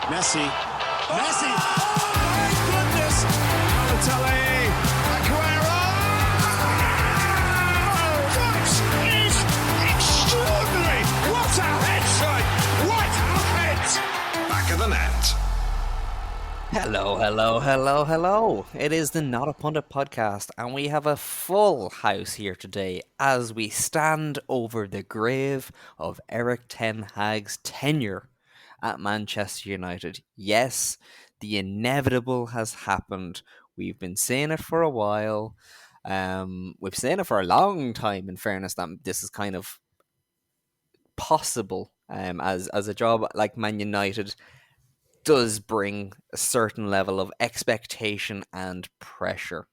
Messi. Messi. Oh, my goodness. Balotelli. Aguero. Oh, that is extraordinary. What a head, son. What a head. Back of the net. Hello. It is the Not a Pundit podcast, and we have a full house here today as we stand over the grave of Erik ten Hag's tenure at Manchester United. Yes, the inevitable has happened. We've been saying it for a while. We've saying it for a long time, in fairness, that this is kind of possible as a job like Man United does bring a certain level of expectation and pressure.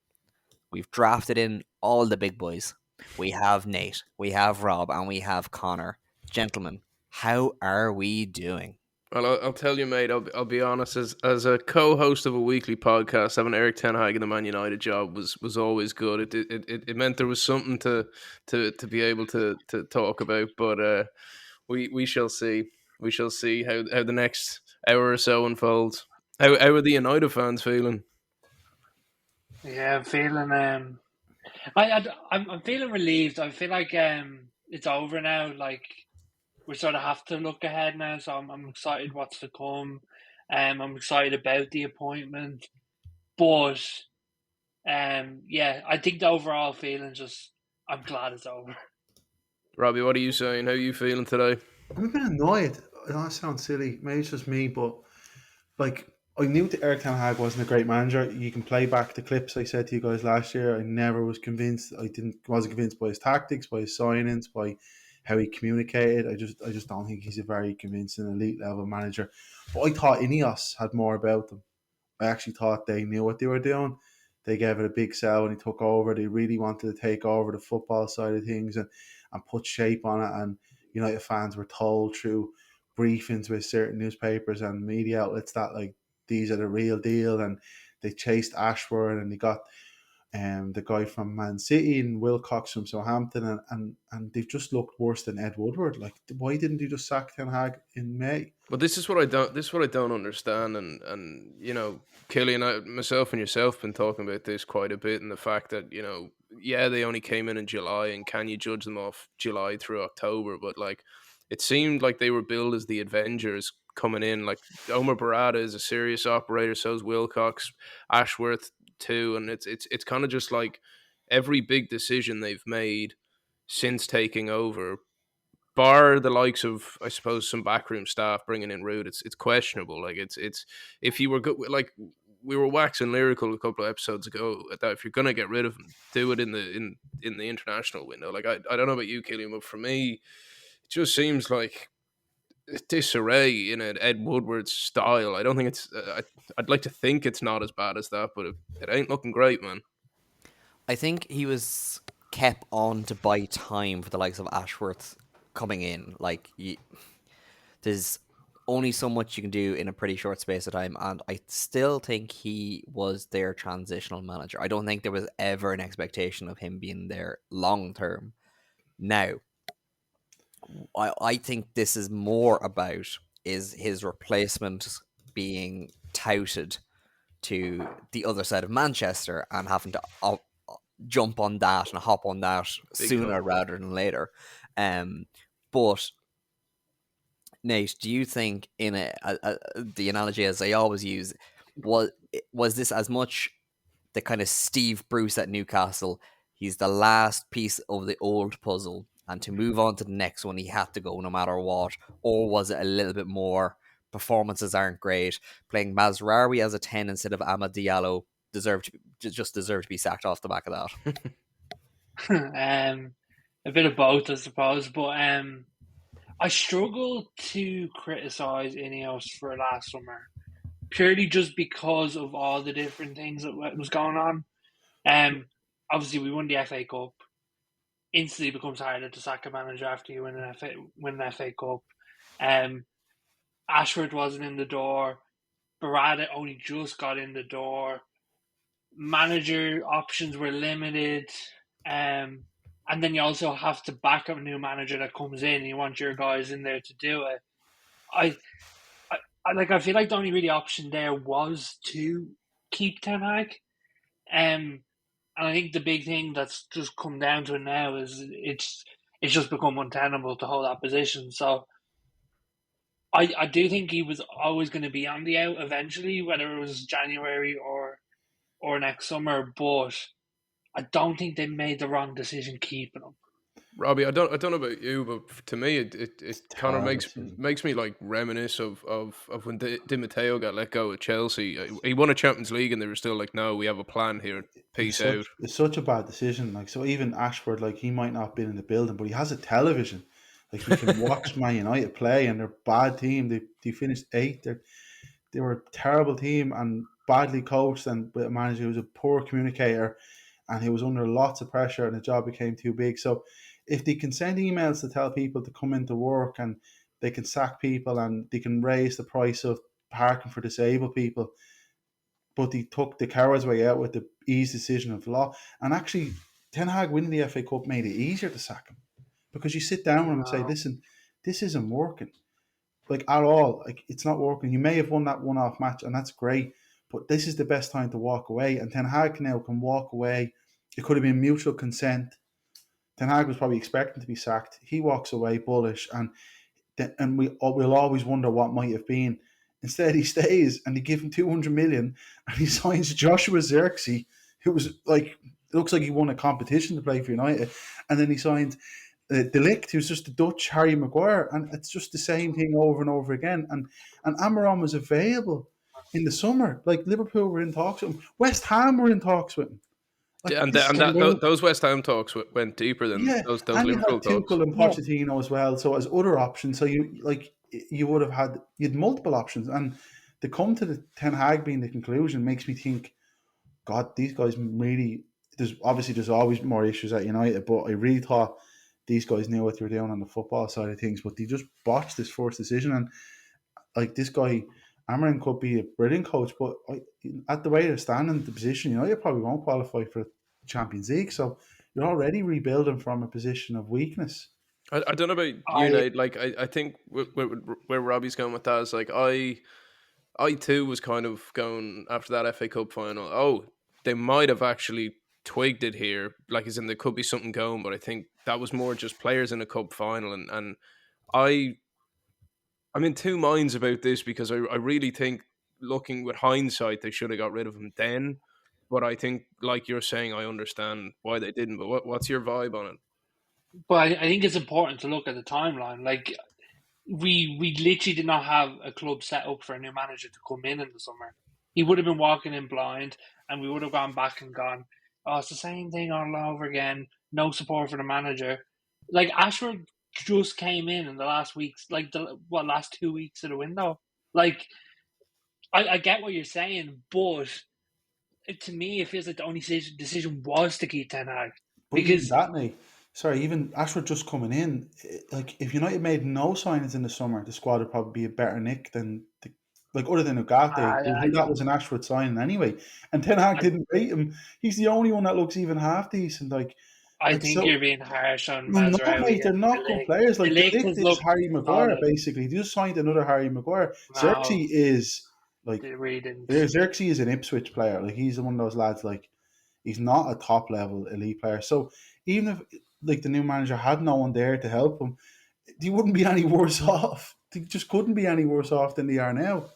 We've drafted in all the big boys. We have Nate, we have Rob, and we have Connor. Gentlemen, how are we doing? Well, I'll tell you, mate. I'll be honest. As a co-host of a weekly podcast, having Erik ten Hag in the Man United job was always good. It meant there was something to be able to talk about. But we shall see. We shall see how the next hour or so unfolds. How are the United fans feeling? Yeah, I'm feeling. I'm feeling relieved. I feel like it's over now. Like we sort of have to look ahead now. So I'm excited what's to come. I'm excited about the appointment, but yeah, I think the overall feeling just I'm glad it's over. Robbie, what are you saying? How are you feeling today? I'm a bit annoyed. I know it sounds silly. Maybe it's just me, but like I knew that Erik ten Hag wasn't a great manager. You can play back the clips I said to you guys last year. I never was convinced. Wasn't convinced by his tactics, by his signings, by how he communicated. I just don't think he's a very convincing elite level manager. But I thought Ineos had more about them. I actually thought they knew what they were doing. They gave it a big sell when he took over. They really wanted to take over the football side of things and put shape on it. And United fans were told through briefings with certain newspapers and media outlets that like these are the real deal. And they chased Ashford and they got the guy from Man City and Wilcox from Southampton, and they've just looked worse than Ed Woodward. Like, why didn't you just sack Ten Hag in May? Well, this is what I don't understand, and Killian, myself and yourself been talking about this quite a bit, and the fact that they only came in July, and can you judge them off July through October? But like, it seemed like they were billed as the Avengers coming in. Like Omar Barada is a serious operator, so is Wilcox, Ashworth too, and it's kind of just like every big decision they've made since taking over, bar the likes of, I suppose, some backroom staff bringing in Rude, it's questionable. Like it's if you were good, like we were waxing lyrical a couple of episodes ago that if you're gonna get rid of him, do it in the international window. Like I don't know about you, Killian, but for me, it just seems like disarray in an Ed Woodward style. I don't think it's. I'd like to think it's not as bad as that, but it ain't looking great, man. I think he was kept on to buy time for the likes of Ashworth coming in. Like, there's only so much you can do in a pretty short space of time, and I still think he was their transitional manager. I don't think there was ever an expectation of him being there long term. Now, I think this is more about is his replacement being touted to the other side of Manchester and having to jump on that and hop on that sooner rather than later. But Nate, do you think in the analogy as I always use, was this as much the kind of Steve Bruce at Newcastle? He's the last piece of the old puzzle, and to move on to the next one, he had to go no matter what? Or was it a little bit more, performances aren't great, playing Mazraoui as a 10 instead of Amad Diallo deserved to be sacked off the back of that? A bit of both, I suppose. But I struggle to criticise Ineos for last summer, purely just because of all the different things that was going on. Obviously, we won the FA Cup. Instantly becomes harder to sack a manager after you win an FA Cup. Ashford wasn't in the door. Barada only just got in the door. Manager options were limited. And then you also have to back up a new manager that comes in. You want your guys in there to do it. I feel like the only really option there was to keep Ten Hag. And I think the big thing that's just come down to it now is it's just become untenable to hold that position. So I do think he was always going to be on the out eventually, whether it was January or next summer. But I don't think they made the wrong decision keeping him. Robbie, I don't know about you, but to me, it kind of Terrible decision. makes me like reminisce of when Di Matteo got let go at Chelsea. He won a Champions League, and they were still like, "No, we have a plan here. Peace out." It's such a bad decision. Like, so even Ashford, like, he might not have been in the building, but he has a television. Like, he can watch Man United play, and they're a bad team. They finished eighth. They were a terrible team and badly coached, and with a manager who was a poor communicator, and he was under lots of pressure, and the job became too big. So if they can send emails to tell people to come into work, and they can sack people, and they can raise the price of parking for disabled people, but he took the coward's way out with the easy decision of the law. And actually, Ten Hag winning the FA Cup made it easier to sack him, because you sit down with him and say, No. listen, this isn't working. Like, at all. Like, it's not working. You may have won that one-off match, and that's great, but this is the best time to walk away. And Ten Hag now can walk away. It could have been mutual consent. Ten Hag was probably expecting to be sacked. He walks away bullish, and we'll always wonder what might have been. Instead, he stays, and they give him 200 million, and he signs Joshua Zirkzee, who was like, it looks like he won a competition to play for United, and then he signed De Ligt, who's just the Dutch Harry Maguire, and it's just the same thing over and over again. And Amaram was available in the summer. Like, Liverpool were in talks with him, West Ham were in talks with him. Like, And this, those West Ham talks went deeper than yeah, those and you Liverpool had talks. Tuchel and Pochettino as well, so as other options. So you would have had multiple options, and to come to the Ten Hag being the conclusion makes me think, God, these guys really. There's always more issues at United, but I really thought these guys knew what they were doing on the football side of things, but they just botched this first decision. And like, this guy, Amarin could be a brilliant coach, but at the way they're standing, the position, you probably won't qualify for the Champions League. So you're already rebuilding from a position of weakness. I don't know about you, I Nate. Like, I think where Robbie's going with that is like I too was kind of going after that FA Cup final. Oh, they might have actually twigged it here, like as in there could be something going, but I think that was more just players in a cup final, and I I'm in two minds about this because I really think, looking with hindsight, they should have got rid of him then. But I think, like you're saying, I understand why they didn't. But what's your vibe on it? but I think it's important to look at the timeline. Like we literally did not have a club set up for a new manager to come in the summer. He would have been walking in blind, and we would have gone back and gone, "Oh, it's the same thing all over again. No support for the manager." Like Ashford just came in the last weeks, like last 2 weeks of the window. Like I get what you're saying, but to me, it feels like the only decision was to keep Ten Hag But even because that, Nate, sorry, even Ashford just coming in, like, if United made no signings in the summer, the squad would probably be a better nick than like, other than Ugarte, I who that was an Ashford signing anyway. And Ten Hag I, didn't rate him. He's the only one that looks even half decent. I Like think so. you're being harsh on Well, no, mate, Mazraoui they're and not good Delict. players. Like, Delict Delict has is looked Harry Maguire, solid. basically. They just signed another Harry Maguire. No, Xerxes is like they really didn't. Xerxes is an Ipswich player. Like, he's one of those lads. Like, he's not a top level elite player. So even if, like, the new manager had no one there to help him, they wouldn't be any worse off. They just couldn't be any worse off than they are now.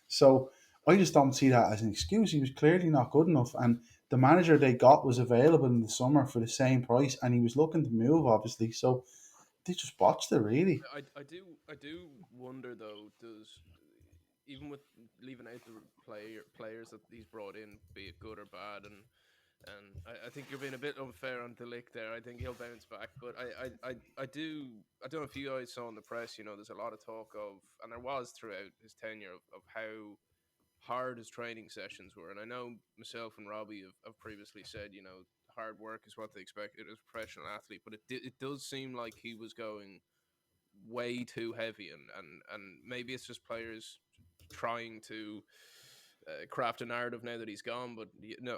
So I just don't see that as an excuse. He was clearly not good enough, and the manager they got was available in the summer for the same price, and he was looking to move, obviously. So they just botched it, really. I do wonder though. Does, even with leaving out the players that he's brought in, be it good or bad, and I think you're being a bit unfair on Delict there. I think he'll bounce back, but I don't know if you guys saw in the press. There's a lot of talk of, and there was throughout his tenure, of how hard his training sessions were. And I know myself and Robbie have previously said, hard work is what they expected as a professional athlete, but it does seem like he was going way too heavy, and maybe it's just players trying to craft a narrative now that he's gone. But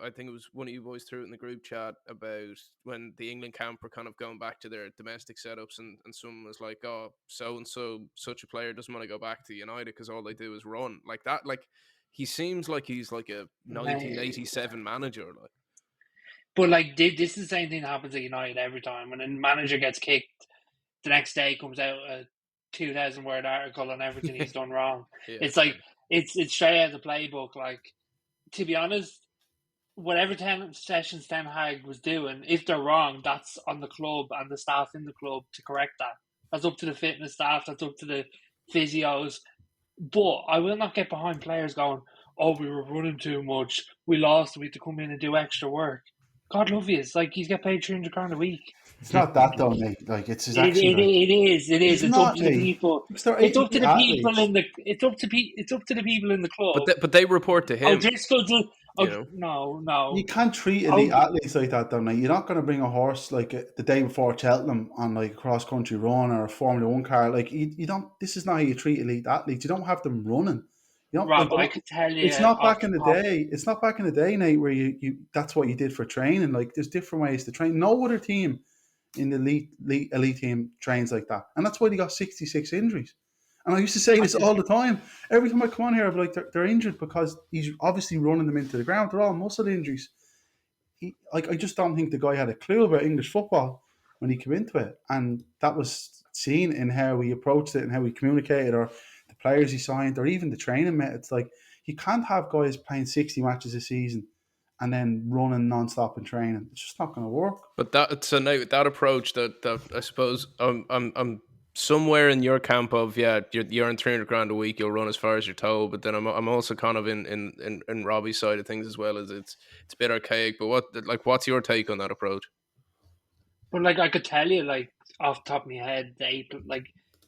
I think it was one of you boys threw it in the group chat about when the England camp were kind of going back to their domestic setups, and someone was like, "Oh, so and so, such a player doesn't want to go back to United because all they do is run like that." Like he seems like he's like a 1987 manager, like. But like this is the same thing that happens at United every time. When a manager gets kicked, the next day comes out a 2,000-word article on everything he's done wrong. Yeah, it's like it's straight out of the playbook. Like, to be honest, whatever sessions Ten Hag was doing, if they're wrong, that's on the club and the staff in the club to correct that. That's up to the fitness staff. That's up to the physios. But I will not get behind players going, "Oh, we were running too much. We lost. We had to come in and do extra work." God love you. It's like he's get paid £300 a week. It's not that though, Nate. Like it's It actually. it is. It is. It's up to the people. It's up to the people in the. It's up to the people in the club. But they report to him. No. You can't treat elite athletes like that, though. Now you're not going to bring a horse like the day before Cheltenham on like a cross country run or a Formula One car. Like you don't. This is not how you treat elite athletes. You don't have them running. You know, Rob, like, I could tell you. It's not back in the day. It's not back in the day, Nate, where you that's what you did for training. Like there's different ways to train. No other team in the elite team trains like that, and that's why they got 66 injuries. And I used to say this all the time. Every time I come on here, I'm like, they're injured because he's obviously running them into the ground. They're all muscle injuries. I just don't think the guy had a clue about English football when he came into it, and that was seen in how he approached it and how he communicated, or the players he signed, or even the training methods. Like you can't have guys playing 60 matches a season and then running non-stop in training. It's just not going to work. But that approach that I suppose I'm somewhere in your camp of you earn £300 a week, you'll run as far as you're told. But then I'm also kind of in Robbie's side of things as well, as it's a bit archaic. But what's your take on that approach? But like I could tell you, like off the top of my head, the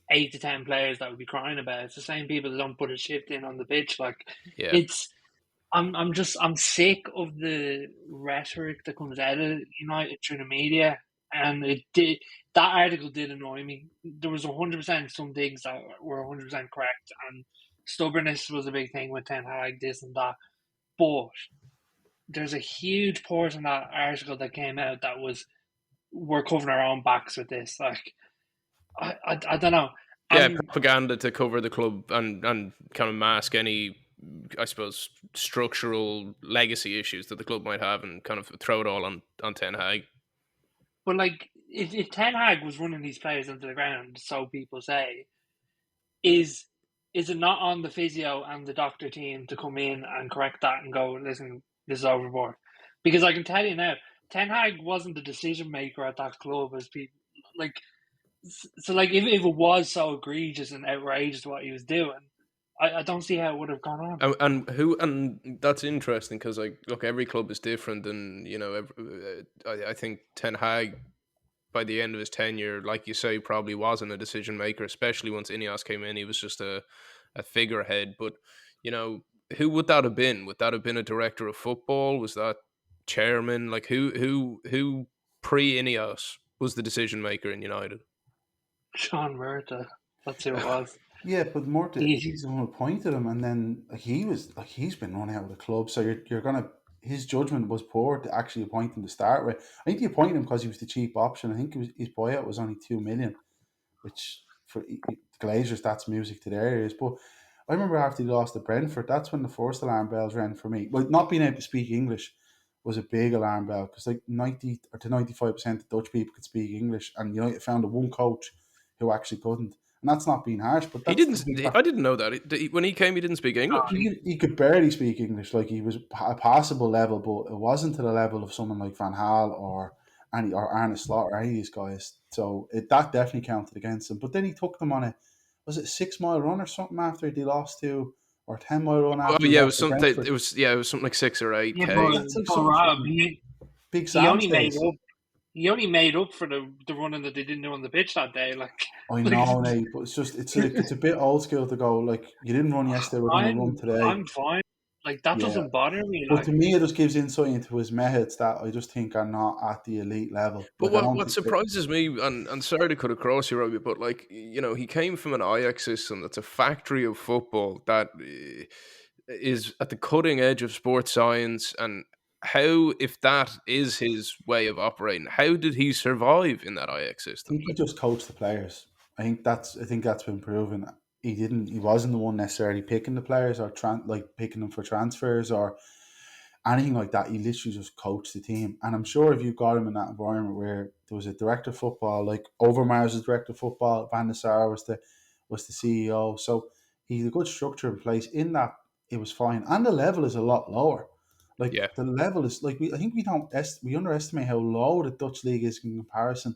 8 to 10 players that would be crying about. It's the same people that don't put a shift in on the pitch. Like it's. I'm sick of the rhetoric that comes out of United through the media, and that article did annoy me. There was 100% some things that were 100% correct, and stubbornness was a big thing with Ten Hag, this and that. But there's a huge portion of that article that came out that was we're covering our own backs with this. Like I don't know. Propaganda to cover the club and kind of mask any, I suppose, structural legacy issues that the club might have, and kind of throw it all on Ten Hag. But like, if Ten Hag was running these players into the ground, so people say, is it not on the physio and the doctor team to come in and correct that and go, listen, this is overboard? Because I can tell you now, Ten Hag wasn't the decision maker at that club as people like. So like, if it was so egregious and outrageous what he was doing, I don't see how it would have gone on. And that's interesting because, like, look, every club is different, and I think Ten Hag, by the end of his tenure, like you say, probably wasn't a decision maker. Especially once Ineos came in, he was just a figurehead. But who would that have been? Would that have been a director of football? Was that chairman? Like who pre Ineos was the decision maker in United? Sean Murta. That's who it was. Yeah, but Murta, he's the one who appointed him, and then he's been run out of the club. So you're gonna, his judgment was poor to actually appoint him to start with. I think he appointed him because he was the cheap option. I think his buyout was only $2 million, which for the Glazers, that's music to their ears. But I remember after he lost to Brentford, that's when the first alarm bells rang for me. Well, not being able to speak English was a big alarm bell, because like 90 or to 95% of Dutch people could speak English, and United found the one coach who actually couldn't. And that's not being harsh, but that's I didn't know that. When he came, he didn't speak English. He could barely speak English. Like, he was a passable level, but it wasn't to the level of someone like Van Gaal or Arne Slot or any of these guys. So that definitely counted against him. But then he took them on a 6-mile run or something after they lost to, or a 10-mile run after. Oh yeah, it was something. It was something like 6 or 8. Yeah, but Rob, Big Sam he only made up for the running that they didn't do on the pitch that day. Like, I know, Nate, but it's a bit old school to go, like, you didn't run yesterday, we're going to run today. I'm fine. Like, that doesn't bother me. But to me, it just gives insight into his methods that I just think are not at the elite level. But what surprises me, and sorry to cut across you, Robbie, but like, he came from an Ajax system that's a factory of football that is at the cutting edge of sports science, and how, if that is his way of operating, how did he survive in that Ajax I system? think he just coached the players. I think that's been proven. He wasn't the one necessarily picking the players or picking them for transfers or anything like that. He literally just coached the team. And I'm sure if you got him in that environment where there was a director of football, like Overmars was the director of football, Van der Sar was the CEO. So he's a good structure in place. In that, it was fine, and the level is a lot lower. Like Yeah. the level is like I think we underestimate how low the Dutch league is in comparison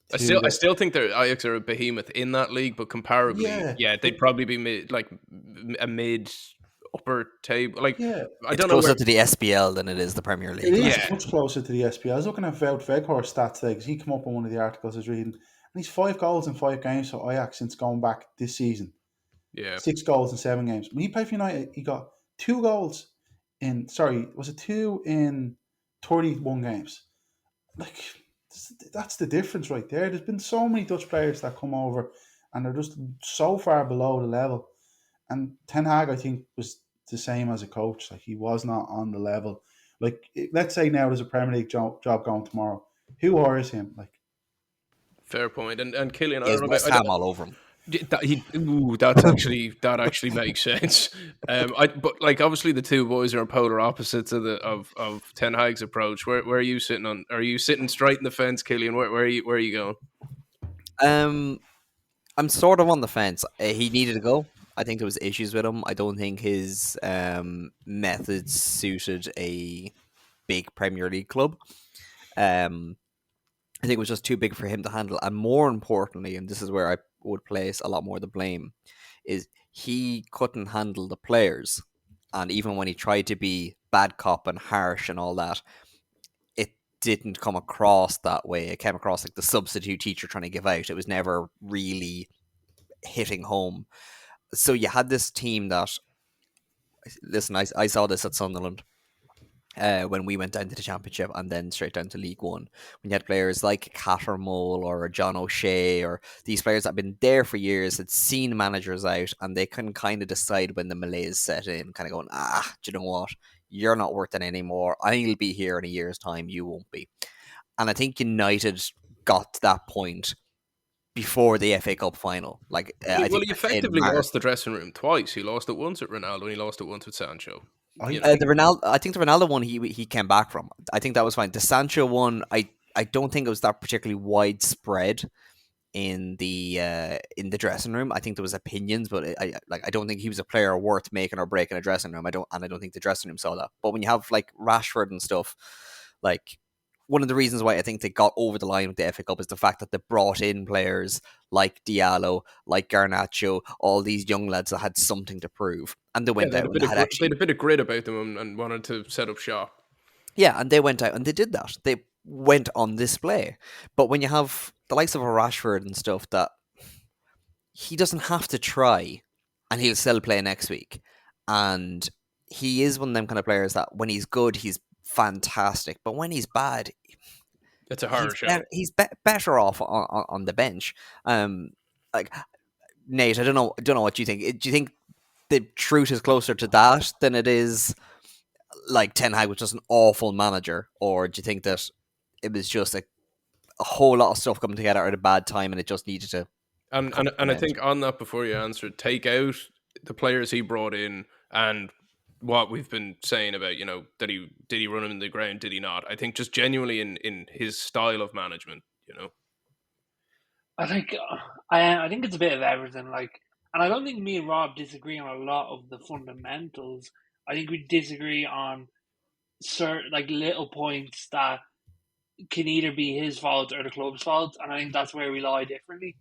to I the still think that Ajax are a behemoth in that league, but comparably, yeah. yeah, they'd But probably be a mid upper table. Like, yeah, I It's don't know where. closer to the SPL than it is the Premier it League. is Like, Yeah, much closer to the SPL. I was looking at Wout Weghorst's stats today because he came up on one of the articles I was reading, and he's 5 goals in 5 games for Ajax since going back this season. yeah. 6 goals in 7 games. When he played for United, he got 2 goals in. Sorry, was it 2 in 31 games? Like that's the difference right there. There's been so many Dutch players that come over, and they're just so far below the level. And Ten Hag, I think, was the same as a coach. Like he was not on the level. Like let's say now there's a Premier League job going tomorrow. Who hires him? Like Fair point. And Killian, I he don't has know West about. Ham all over him. That actually makes sense. But like obviously the two boys are polar opposites of Ten Hag's approach. Where are you sitting on? Are you sitting straight in the fence, Killian? Where are you going? Um, I'm sort of on the fence. He needed to go. I think there was issues with him. I don't think his methods suited a big Premier League club. Um, I think it was just too big for him to handle. And more importantly, and this is where I would place a lot more of the blame, is he couldn't handle the players. And even when he tried to be bad cop and harsh and all that, it didn't come across that way. It came across like the substitute teacher trying to give out. It was never really hitting home. So you had this team that, listen, I saw this at Sunderland when we went down to the Championship and then straight down to League One. When you had players like Cattermole or John O'Shea or these players that have been there for years, had seen managers out, and they can kind of decide when the malaise set in, kind of going, do you know what? You're not worth it anymore. I'll be here in a year's time. You won't be. And I think United got to that point before the FA Cup final. Like I Well, think he in effectively March. lost the dressing room twice. He lost it once at Ronaldo, and he lost it once with Sancho. I The think Ronaldo, I think the Ronaldo one he came back from. I think that was fine. The Sancho one, I don't think it was that particularly widespread in the dressing room. I think there was opinions, but I don't think he was a player worth making or breaking a dressing room. I don't think the dressing room saw that. But when you have like Rashford and stuff, like one of the reasons why I think they got over the line with the FA Cup is the fact that they brought in players like Diallo, like Garnacho, all these young lads that had something to prove, and they Yeah, went out and had they actually had a bit of grit about them and wanted to set up shop. yeah, and they went out and they did that. They went on display. But when you have the likes of a Rashford and stuff, that he doesn't have to try and he'll still play next week. And he is one of them kind of players that when he's good, he's fantastic. But when he's bad, It's a horror show. better off on the bench. Like Nate, I don't know what you think. Do you think the truth is closer to that than it is like Ten Hag was just an awful manager, or do you think that it was just a whole lot of stuff coming together at a bad time and it just needed to And come and to an and I end? think on that, before you answer, take out the players he brought in and what we've been saying about, that he did he run him in the ground, did he not? I think just genuinely in his style of management. I think it's a bit of everything. Like, and I don't think me and Rob disagree on a lot of the fundamentals. I think we disagree on certain like little points that can either be his fault or the club's fault, and I think that's where we lie differently.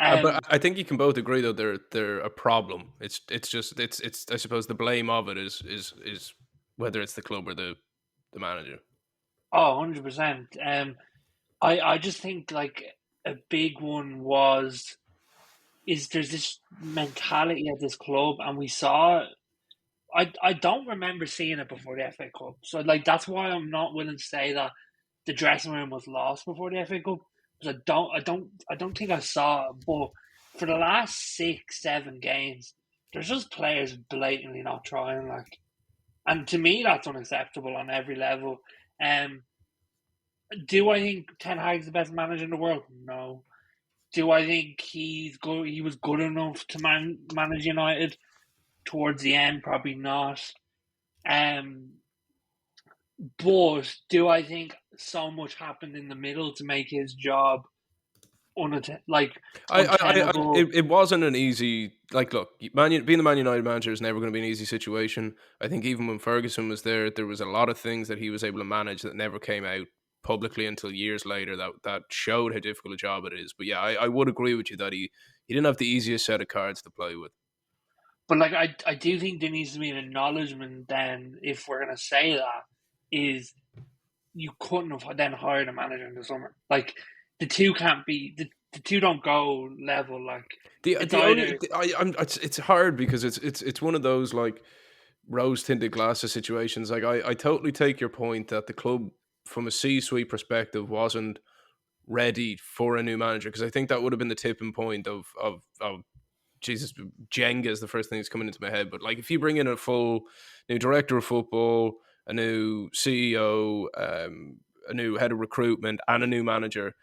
But Um, I think you can both agree though they're a problem. It's just it's I suppose the blame of it is whether it's the club or the manager. oh, 100%. I just think like a big one is there's this mentality at this club, and we saw. I don't remember seeing it before the FA Cup, so like that's why I'm not willing to say that the dressing room was lost before the FA Cup, because I don't think I saw it. But for the last 6, 7 games, there's just players blatantly not trying, like, and to me that's unacceptable on every level. Do I think Ten Hag's the best manager in the world? No. Do I think he's good? He was good enough to manage United towards the end? Probably not. Um, but do I think so much happened in the middle to make his job untenable? It wasn't an easy, like, look, being the Man United manager is never going to be an easy situation. I think even when Ferguson was there was a lot of things that he was able to manage that never came out publicly until years later that showed how difficult a job it is. But yeah, I would agree with you that he didn't have the easiest set of cards to play with. But like, I do think there needs to be an acknowledgement then, if we're going to say that, is you couldn't have then hired a manager in the summer. Like, the two can't be, the two don't go level. Like, it's hard because it's one of those like rose tinted glasses situations. Like I totally take your point that the club from a C-suite perspective wasn't ready for a new manager, because I think that would have been the tipping point of Jesus, Jenga is the first thing that's coming into my head. But like, if you bring in a full new director of football, a new CEO, a new head of recruitment, and a new manager,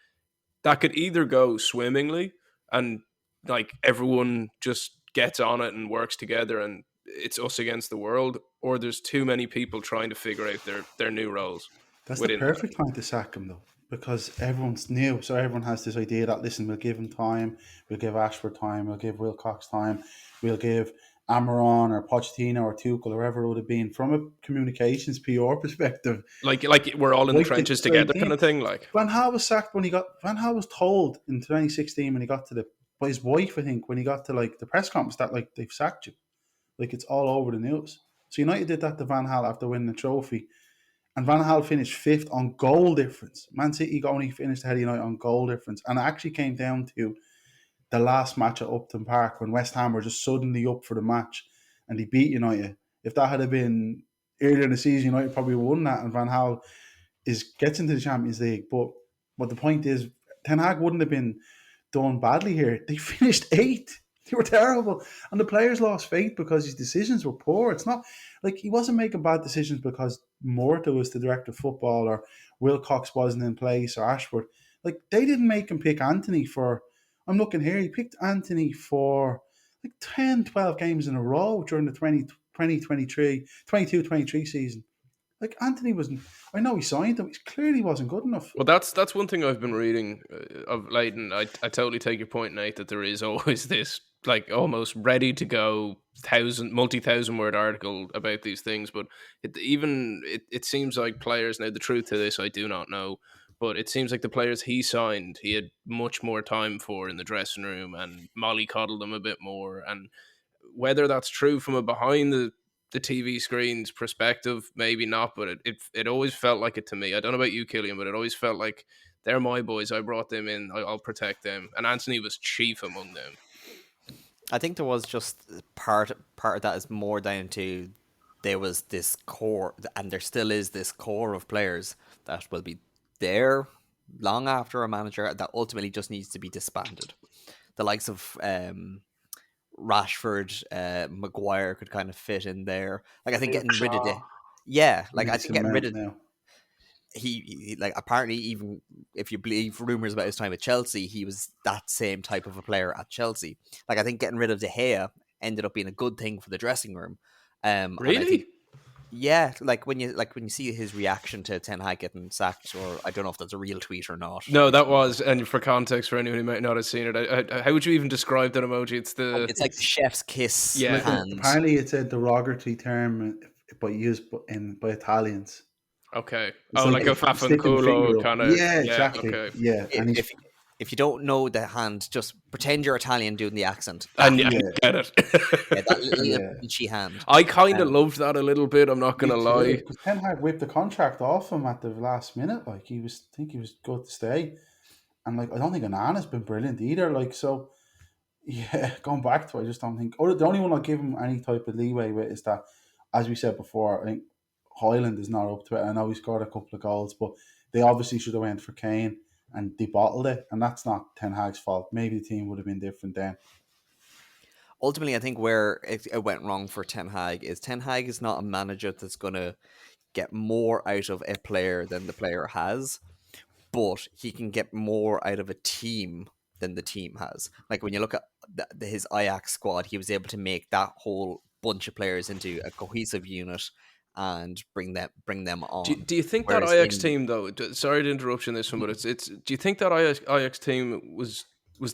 that could either go swimmingly and like everyone just gets on it and works together and it's us against the world, or there's too many people trying to figure out their new roles. That's the perfect time to sack him, though, because everyone's new. So everyone has this idea that, listen, we'll give him time, we'll give Ashford time, we'll give Wilcox time, we'll give Amorim or Pochettino or Tuchel or whoever it would have been, from a communications PR perspective. Like we're all in the trenches together kind of thing. Like, Van Gaal was sacked when Van Gaal was told in 2016 when he got to by his wife, I think, when he got to like the press conference that like they've sacked you. Like, it's all over the news. So United did that to Van Gaal after winning the trophy. And Van Gaal finished 5th on goal difference. Man City only finished ahead of United on goal difference. And it actually came down to the last match at Upton Park when West Ham were just suddenly up for the match and they beat United. If that had been earlier in the season, United probably won that, and Van Gaal gets into the Champions League. But the point is, Ten Hag wouldn't have been done badly here. They finished 8th. They were terrible. And the players lost faith because his decisions were poor. It's not like he wasn't making bad decisions because Morta was the director of football or Wilcox wasn't in place or Ashford. Like, they didn't make him pick Anthony for, I'm looking here, he picked Anthony for like 10, 12 games in a row during the 22-23 season. Like, Anthony wasn't, I know he signed him, he clearly wasn't good enough. Well, that's one thing I've been reading of late, and I totally take your point, Nate, that there is always this like almost ready to go multi-thousand word article about these things. But it seems like players, now the truth to this I do not know, but it seems like the players he signed, he had much more time for in the dressing room and mollycoddled them a bit more. And whether that's true from a behind the TV screen's perspective, maybe not, but it always felt like it to me. I don't know about you, Killian, but it always felt like they're my boys. I brought them in. I'll protect them. And Anthony was chief among them. I think there was just part of that is more down to there was this core, and there still is this core of players that will be there long after a manager that ultimately just needs to be disbanded. The likes of Rashford, Maguire could kind of fit in there. Like, I think getting rid of I think getting rid of now. He like, apparently, even if you believe rumors about his time at Chelsea, he was that same type of a player at Chelsea. Like, I think getting rid of De Gea ended up being a good thing for the dressing room. Really? Yeah, like when you see his reaction to Ten Hag getting sacked, or I don't know if that's a real tweet or not. No, that was, and for context for anyone who might not have seen it, how would you even describe that emoji? It's like the chef's kiss. Yeah. Hand. Apparently, it's a derogatory term, but used by Italians. Okay. It's like a Faffanculo kind of. Yeah, exactly. Okay. Yeah. And if you don't know the hand, just pretend you're Italian doing the accent. And you get it. That little itchy hand. I kind of loved that a little bit, I'm not going to lie. Because Ten Hag whipped the contract off him at the last minute. Like, I think he was good to stay. And like, I don't think Onana's been brilliant either. Like, so, yeah, going back to it, I just don't think. The only one I'll give him any type of leeway with is that, as we said before, I think Highland is not up to it. I know he scored a couple of goals, but they obviously should have went for Kane and they bottled it, and that's not Ten Hag's fault. Maybe the team would have been different then. ultimately, I think where it went wrong for Ten Hag is not a manager that's going to get more out of a player than the player has, but he can get more out of a team than the team has. Like when you look at his Ajax squad, he was able to make that whole bunch of players into a cohesive unit and bring them on. Do you think that Whereas Ajax in team though? Sorry to interrupt you in this one, but it's. Do you think that Ajax team was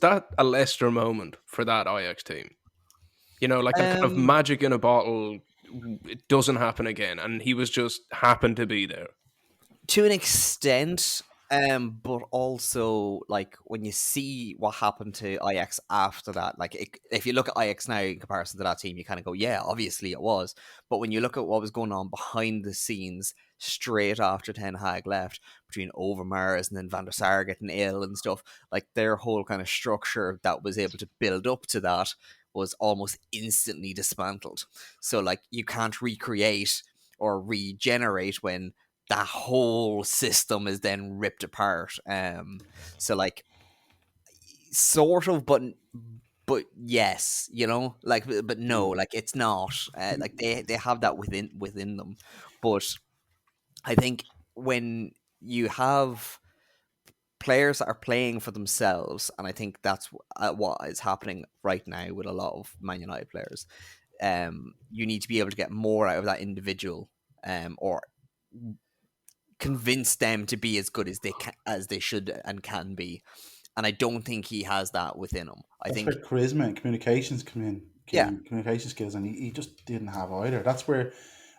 that a Leicester moment for that Ajax team? You know, like that kind of um magic in a bottle. It doesn't happen again, and he was just happened to be there. to an extent, but also like when you see what happened to Ajax after that, like if you look at Ajax now in comparison to that team, you kind of go, yeah, obviously it was. But when you look at what was going on behind the scenes straight after Ten Hag left, between Overmars and then Van der Sar getting ill and stuff, like their whole kind of structure that was able to build up to that was almost instantly dismantled. So like you can't recreate or regenerate when that whole system is then ripped apart. So like sort of, but yes, you know, like but no, like it's not. Like they have that within them, but I think when you have players that are playing for themselves, and I think that's what is happening right now with a lot of Man United players. You need to be able to get more out of that individual, or convince them to be as good as they should and can be. And I don't think he has that within him. I That's think, where charisma and communications come in, yeah, communication skills, and he just didn't have either. That's where,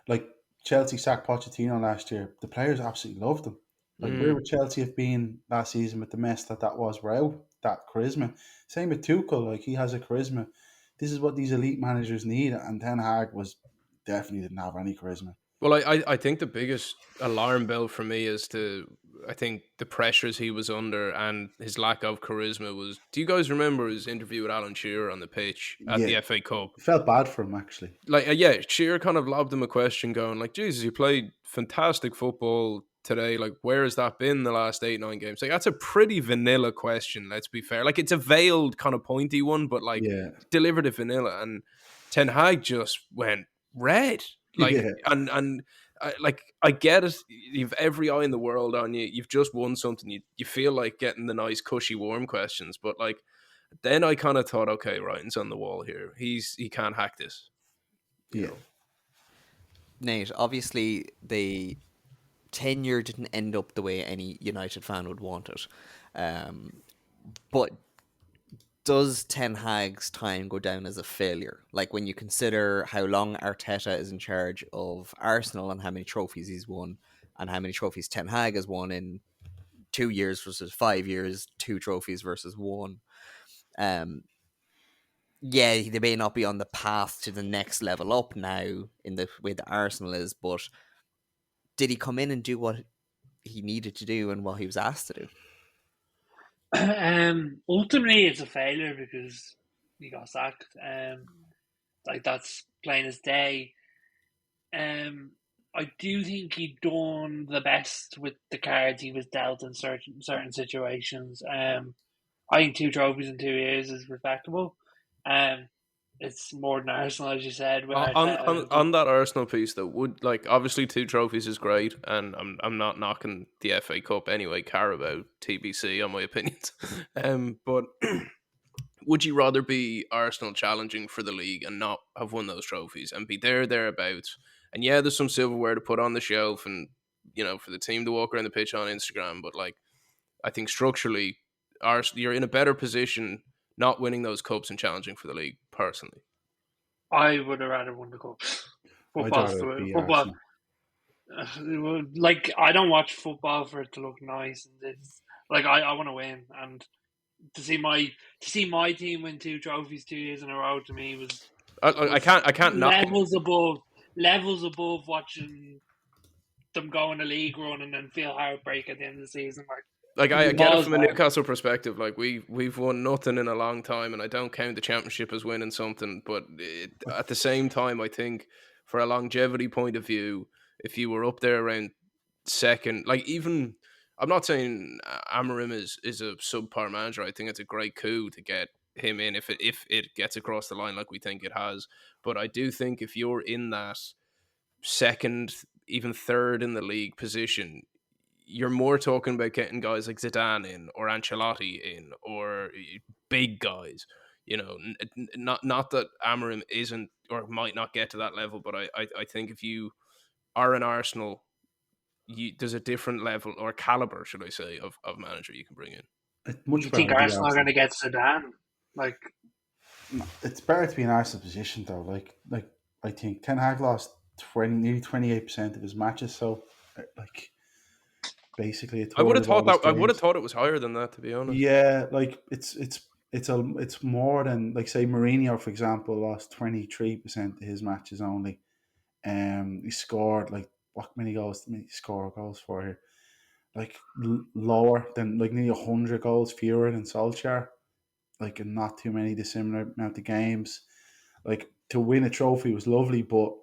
like, Chelsea sacked Pochettino last year. The players absolutely loved him. Like, where Mm. would Chelsea have been last season with the mess that was without that charisma? Same with Tuchel. Like, he has a charisma. This is what these elite managers need, and Ten Hag was definitely didn't have any charisma. Well, I think the biggest alarm bell for me is I think the pressures he was under and his lack of charisma was. Do you guys remember his interview with Alan Shearer on the pitch at Yeah, the FA Cup? felt bad for him actually. Like, yeah, Shearer kind of lobbed him a question going like, Jesus, you played fantastic football today. Like, where has that been the last 8-9 games? Like, that's a pretty vanilla question, let's be fair. Like, it's a veiled kind of pointy one, but like Yeah, delivered it vanilla. And Ten Hag just went red. Like, yeah, and like, I get it. You've every eye in the world on you. You've just won something. You feel like getting the nice, cushy, warm questions. But like, then I kind of thought, okay, writing's on the wall here. He can't hack this. You yeah. know. Nate, obviously the tenure didn't end up the way any United fan would want it. But does Ten Hag's time go down as a failure? Like when you consider how long Arteta is in charge of Arsenal and how many trophies he's won, and how many trophies Ten Hag has won in 2 years versus 5 years, two trophies versus one. Um, yeah, they may not be on the path to the next level up now in the way that Arsenal is, but did he come in and do what he needed to do and what he was asked to do? Ultimately, it's a failure because he got sacked. Like that's plain as day. I do think he done the best with the cards he was dealt in certain situations. I think 2 trophies in 2 years is respectable. Um, it's more than Arsenal, as you said, with Arteta. On that Arsenal piece though, would like obviously 2 trophies is great, and I'm not knocking the FA Cup anyway. Carabao TBC on my opinions, but would you rather be Arsenal challenging for the league and not have won those trophies and be thereabouts? And yeah, there's some silverware to put on the shelf, and for the team to walk around the pitch on Instagram, but like I think structurally, you're in a better position not winning those cups and challenging for the league personally. I would have rather won the cup. I'd Football's rather the be football. Arsenal. Like I don't watch football for it to look nice, and it's like I want to win, and to see my team win 2 trophies 2 years in a row to me was I can't knock it. Levels above watching them go in a league run and then feel heartbreak at the end of the season. Like I get it Miles from a better. Newcastle perspective. Like we've won nothing in a long time, and I don't count the championship as winning something. But at the same time, I think for a longevity point of view, if you were up there around second, like I'm not saying Amorim is a subpar manager. I think it's a great coup to get him in if it gets across the line like we think it has. But I do think if you're in that second, even third in the league position, you're more talking about getting guys like Zidane in or Ancelotti in or big guys. Not that Amorim isn't or might not get to that level, but I think if you are an Arsenal, there's a different level or caliber, should I say, of manager you can bring in. It's You much better think to be Arsenal are going Arsenal. to get Zidane? Like, It's better to be in Arsenal position though. Like I think Ten Hag lost nearly 28% of his matches. So like basically a I would third have of all thought his that. I would have games. thought it was higher than that, to be honest. Yeah, like it's more than, like, say Mourinho for example lost 23% of his matches only. He scored like what many goals did he score goals for here? Like lower than, like, nearly 100 goals fewer than Solskjaer. Like, and not too many dissimilar amount of games. Like, to win a trophy was lovely, but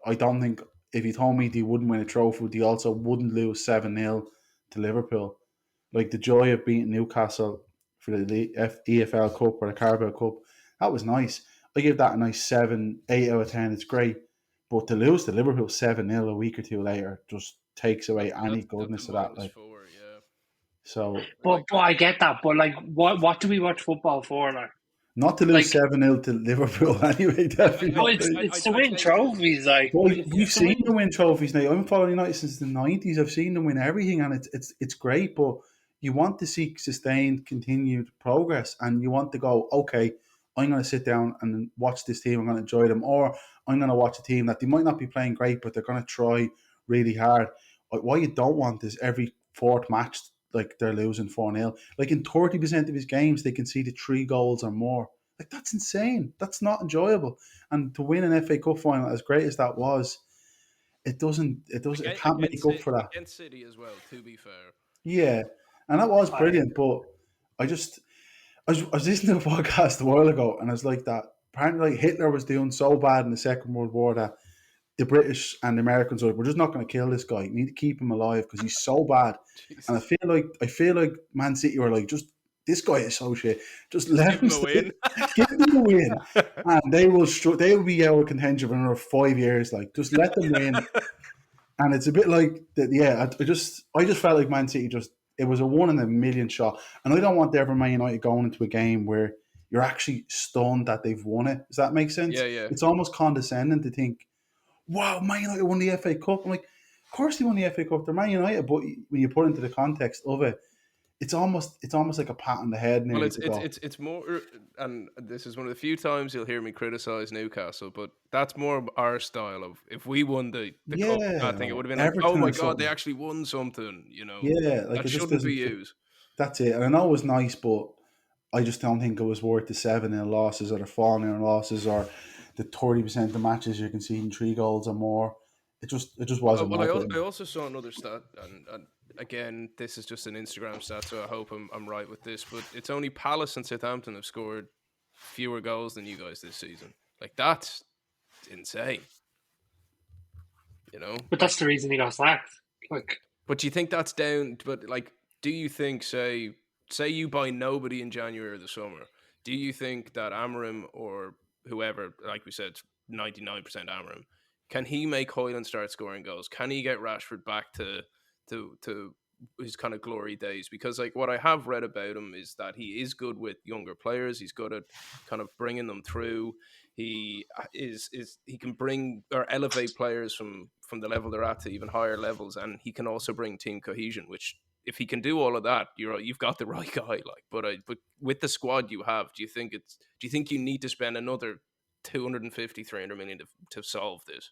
I don't think, if you told me they wouldn't win a trophy, they also wouldn't lose 7-0 to Liverpool. Like, the joy of beating Newcastle for the EFL Cup or the Carabao Cup, that was nice. I give that a nice 7, 8 out of 10. It's great. But to lose to Liverpool 7-0 a week or two later just takes away any That's goodness a of that. Like, -4, yeah. so, but I get that. But like, what do we watch football for? not to lose Like 7-0 to Liverpool anyway, no, it's definitely. it's to win trophies. Like, Well, we've it's to seen win. them win trophies now. I'm following United since the '90s. I've seen them win everything, and it's great. But you want to see sustained, continued progress, and you want to go, okay, I'm going to sit down and watch this team. I'm going to enjoy them, or I'm going to watch a team that they might not be playing great, but they're going to try really hard. Like, what you don't want is every fourth match, like, they're losing 4-0. Like, in 30% of his games, they conceded 3 goals or more. Like, that's insane. That's not enjoyable. And to win an FA Cup final, as great as that was, it can't make up for that. Against City as well, to be fair. Yeah, and that was I brilliant. But I was listening to a podcast a while ago, and I was like that. Apparently, like, Hitler was doing so bad in the Second World War that the British and the Americans were like, we're just not going to kill this guy. We need to keep him alive because he's so bad. Jesus. And I feel like Man City were like, just, this guy is so shit. Just let him Give him a win. give them a win, and they will be out of contention for another 5 years. Like, just let them win. And it's a bit like that. Yeah, I just felt like Man City it was a 1 in a million shot, and I don't want ever Man United going into a game where you're actually stunned that they've won it. Does that make sense? Yeah. It's almost condescending to think, wow, Man United won the FA Cup. I'm like, of course they won the FA Cup. They're Man United, but when you put it into the context of it, it's almost like a pat on the head. Well, Nearly it's more, and this is one of the few times you'll hear me criticize Newcastle, but that's more of our style of, if we won the cup, I think it would have been like, oh Everton my or god, something. they actually won something. Yeah, like, That it just shouldn't doesn't. be used. That's it. And I know it was nice, but I just don't think it was worth the 7-0 losses or the 4-0 losses or the 30% of the matches you're conceding 3 goals or more. It just wasn't Well, worth it. I also saw another stat, and again, this is just an Instagram stat, so I hope I'm right with this, but it's only Palace and Southampton have scored fewer goals than you guys this season. Like, that's insane. but that's the reason he got sacked. Like, but do you think that's down? But like, do you think, say you buy nobody in January or the summer? Do you think that Amorim or whoever, like we said, 99% Amorim, can he make Hoyland start scoring goals? Can he get Rashford back to his kind of glory days? Because, like, what I have read about him is that he is good with younger players. He's good at kind of bringing them through. He he can bring or elevate players from the level they're at to even higher levels, and he can also bring team cohesion, which, if he can do all of that, you've got the right guy. Like, but with the squad you have, do you think you need to spend another 250, 300 million to solve this?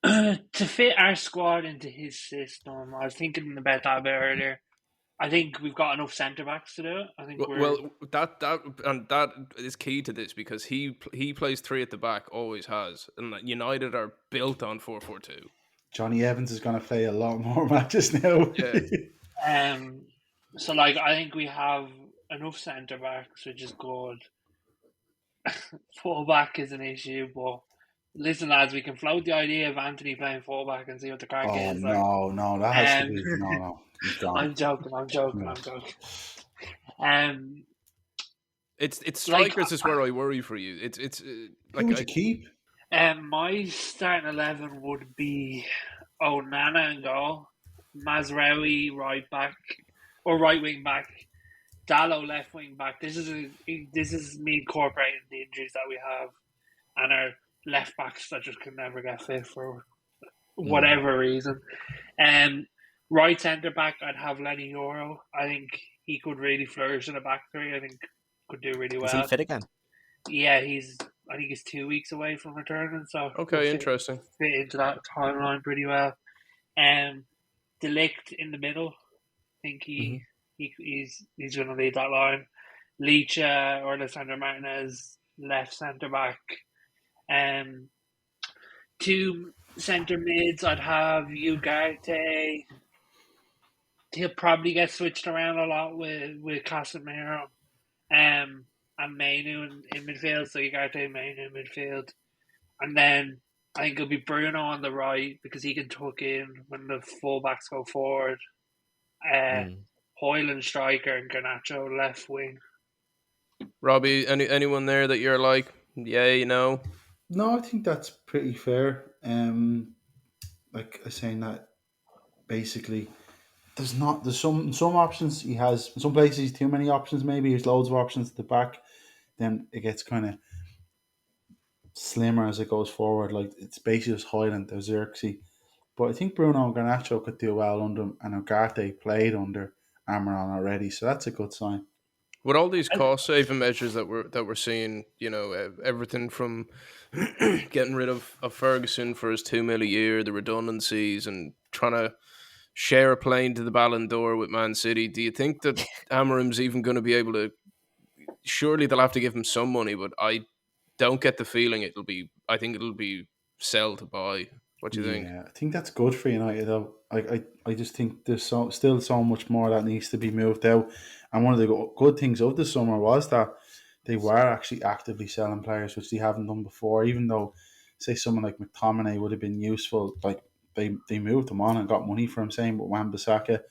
to fit our squad into his system, I was thinking about that a bit earlier. I think we've got enough centre backs to do it. I think that is key to this, because he plays 3 at the back, always has, and United are built on 4-4-2. Johnny Evans is going to play a lot more matches now. Yeah. So, like, I think we have enough centre backs, which is good. Fullback is an issue, but listen, lads, we can float the idea of Anthony playing fullback and see what the crack is. No, that has to be no. He's gone. I'm joking. It's Like, strikers is where I worry for you. It's Who like would you keep? my starting 11 would be Onana in goal, Mazraoui right back or right wing back, Dallo left wing back. This is me incorporating the injuries that we have and our left backs that just can never get fit for whatever reason. Right centre back, I'd have Lenny Euro. I think he could really flourish in a back three. I think could do really Is he well. fit again? Yeah, I think he's 2 weeks away from returning, so he'll okay, interesting. fit into that timeline pretty well. Delict in the middle. I think he's going to lead that line. Leach or Alessandro Martinez left centre back. Two centre mids. I'd have Ugarte. He'll probably get switched around a lot with Casemiro. And Mainu in midfield. So Ugarte, Mainu in midfield. And then I think it'll be Bruno on the right because he can tuck in when the fullbacks go forward. Hoyland striker and Garnacho left wing. Robbie, anyone there that you're like, yeah, you know? No, I think that's pretty fair. Like I saying that basically there's some options he has. In some places too many options. Maybe there's loads of options at the back. Then it gets kind of slimmer as it goes forward. Like it's basically just Highland, there's Xerxes. But I think Bruno and Garnacho could do well under him, and Ugarte played under Amaran already, so that's a good sign. With all these cost saving measures that we're seeing, you know, everything from getting rid of Ferguson for his 2 mil a year, the redundancies, and trying to share a plane to the Ballon d'Or with Man City. Do you think that Amorim's even going to be able to? Surely they'll have to give him some money, but I don't get the feeling it'll be. I think it'll be sell to buy. What do you think? Yeah, I think that's good for United though. I just think there's still so much more that needs to be moved out. And one of the good things of the summer was that they were actually actively selling players, which they haven't done before. Even though, say, someone like McTominay would have been useful, like they moved him on and got money for him. Same with Wan-Bissaka,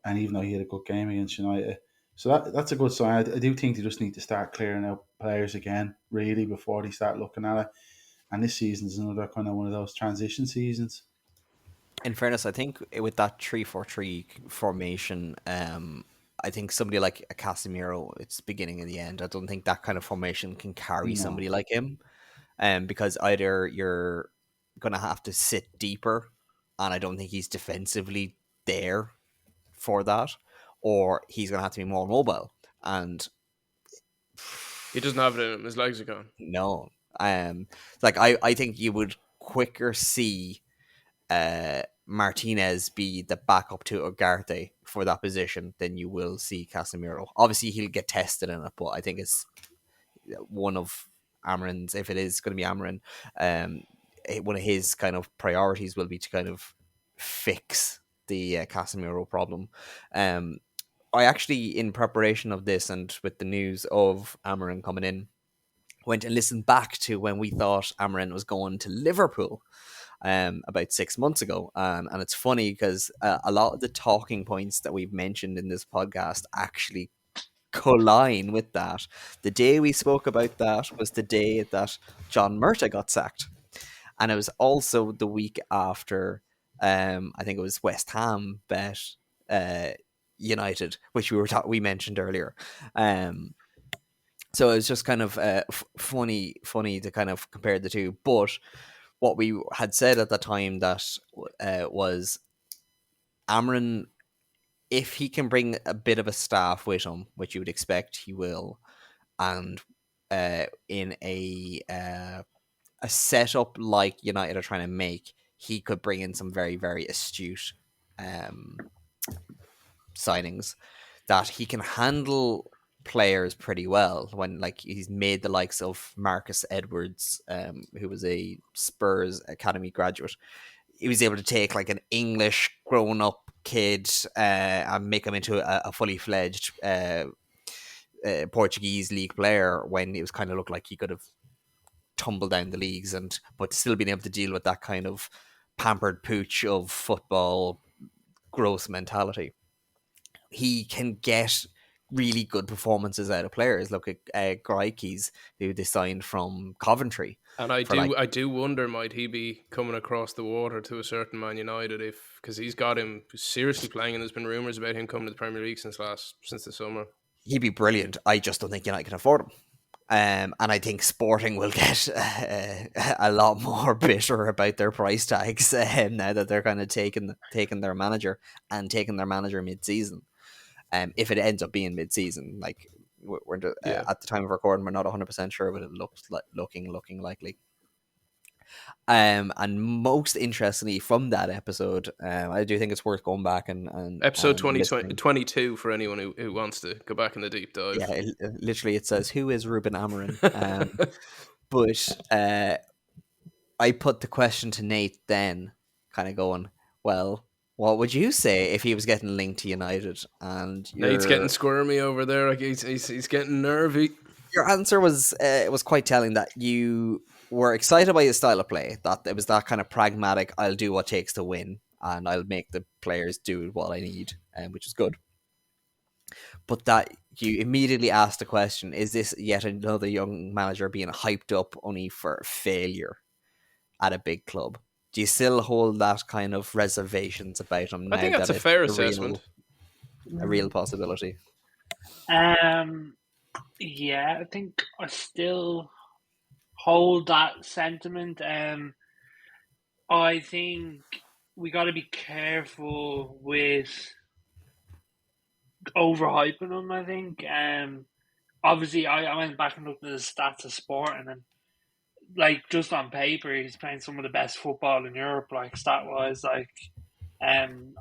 and even though he had a good game against United, so that's a good sign. I do think they just need to start clearing out players again, really, before they start looking at it. And this season is another kind of one of those transition seasons. In fairness, I think with that 3-4-3 formation, I think somebody like a Casemiro, it's beginning and the end. I don't think that kind of formation can carry somebody like him, because either you're gonna have to sit deeper, and I don't think he's defensively there for that, or he's gonna have to be more mobile. And He doesn't have it in him. His legs are gone. no, like I think you would quicker see Martinez be the backup to Ugarte for that position than you will see Casemiro. Obviously, he'll get tested in it, but I think it's one of Amorim's, if it is going to be Amorim, one of his kind of priorities will be to kind of fix the Casemiro problem. I actually, in preparation of this and with the news of Amorim coming in, went and listened back to when we thought Amorim was going to Liverpool about 6 months ago. And it's funny because a lot of the talking points that we've mentioned in this podcast actually collide with that. The day we spoke about that was the day that John Murta got sacked. And it was also the week after, I think it was West Ham bet United, which we mentioned earlier. So it was just kind of funny to kind of compare the two. But what we had said at the time that was Amorim, if he can bring a bit of a staff with him, which you would expect he will, and in a setup like United are trying to make, he could bring in some very, very astute signings that he can handle players pretty well. When like he's made the likes of Marcus Edwards, who was a Spurs academy graduate, he was able to take like an English grown up kid and make him into a fully fledged Portuguese league player when it was kind of looked like he could have tumbled down the leagues, and but still being able to deal with that kind of pampered pooch of football growth mentality. He can get really good performances out of players. Look at Greike's, who they signed from Coventry. And I do wonder, might he be coming across the water to a certain Man United because he's got him seriously playing, and there's been rumours about him coming to the Premier League since the summer. He'd be brilliant. I just don't think United can afford him. And I think Sporting will get a lot more bitter about their price tags now that they're kind of taking their manager mid-season. If it ends up being mid-season, like we're at the time of recording, we're not 100% sure, but it looks like looking likely. And most interestingly from that episode, I do think it's worth going back and episode 22 for anyone who wants to go back in the deep dive. Yeah, literally it says, who is Ruben Amorim? But I put the question to Nate then, kind of going, well, what would you say if he was getting linked to United? And Nate's getting squirmy over there. Like he's getting nervy. Your answer was quite telling, that you were excited by his style of play, that it was that kind of pragmatic, I'll do what it takes to win, and I'll make the players do what I need, which is good. But that you immediately asked the question, is this yet another young manager being hyped up only for failure at a big club? Do you still hold that kind of reservations about him now? I think that's a fair assessment. A real possibility. Yeah, I think I still hold that sentiment. I think we got to be careful with overhyping him. I think. Obviously, I went back and looked at the stats of Sporting, and like just on paper, he's playing some of the best football in Europe. Like stat wise, I think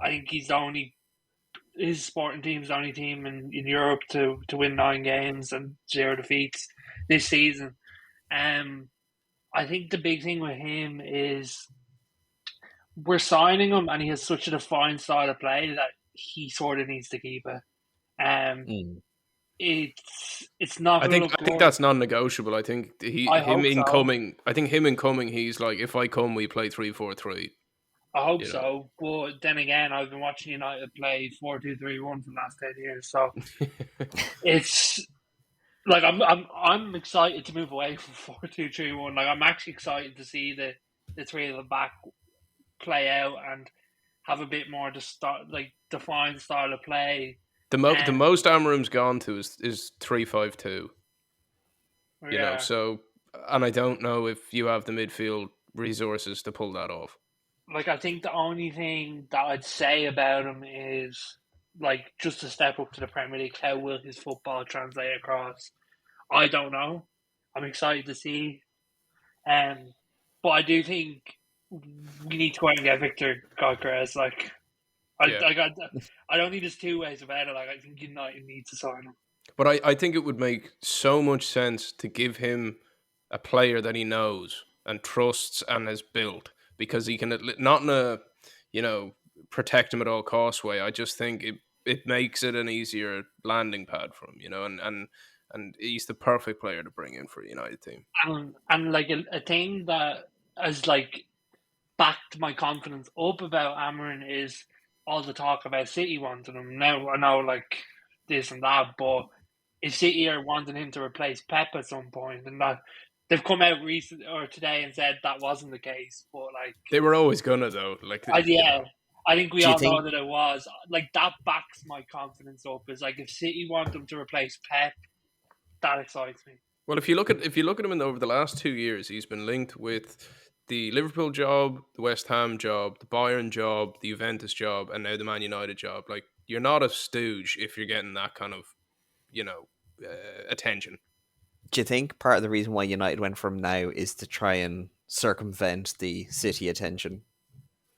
his Sporting team's the only team in Europe to win 9 games and 0 defeats this season. I think the big thing with him is we're signing him, and he has such a defined style of play that he sort of needs to keep it. It's not. I think that's non-negotiable. I think him incoming. He's like, if I come, we play 3-4-3. I hope so, but then again, I've been watching United play 4-2-3-1 for the last 10 years, so it's like I'm excited to move away from 4-2-3-1. Like I'm actually excited to see the three of the back play out and have a bit more defined style of play. The most Amorim's gone to is 3-5-2. You know, so, and I don't know if you have the midfield resources to pull that off. Like, I think the only thing that I'd say about him is, like, just to step up to the Premier League, how will his football translate across? I don't know. I'm excited to see. But I do think we need to go out and get Victor Gyökeres. Like, I don't think there's two ways about it. Like, I think United needs to sign him. But I think it would make so much sense to give him a player that he knows and trusts and has built, because he can, not in a, protect him at all costs way. I just think it makes it an easier landing pad for him, and he's the perfect player to bring in for a United team. And like a thing that has like backed my confidence up about Amorim is all the talk about City wanting him. Now I know like this and that, but if City are wanting him to replace Pep at some point, and that they've come out recently or today and said that wasn't the case, but like they were always gonna though. Like I think we all know that it was. Like that backs my confidence up. Is like if City want him to replace Pep, that excites me. Well, if you look at him over the last 2 years, he's been linked with the Liverpool job, the West Ham job, the Bayern job, the Juventus job, and now the Man United job. Like, you're not a stooge if you're getting that kind of, attention. Do you think part of the reason why United went for him now is to try and circumvent the City attention?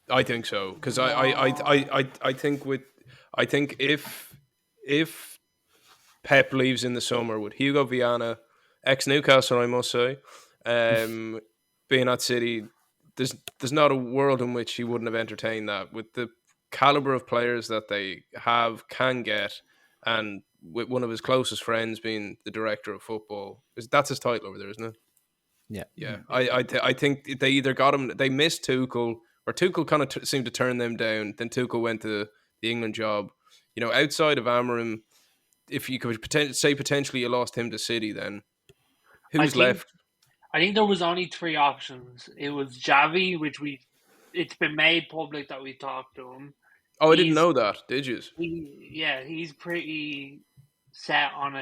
I think so, because I think if Pep leaves in the summer with Hugo Viana, ex-Newcastle, I must say, being at City, there's not a world in which he wouldn't have entertained that, with the caliber of players that they can get, and with one of his closest friends being the director of football. That's his title over there, isn't it? Yeah. I think they either got him, they missed Tuchel, or Tuchel kind of seemed to turn them down. Then Tuchel went to the England job. Outside of Amorim, if you could potentially you lost him to City, then I who's think left? I think there was only three options. It was Javi, which it's been made public that we talked to him. Oh, I didn't He's know that. Did you? he's pretty set on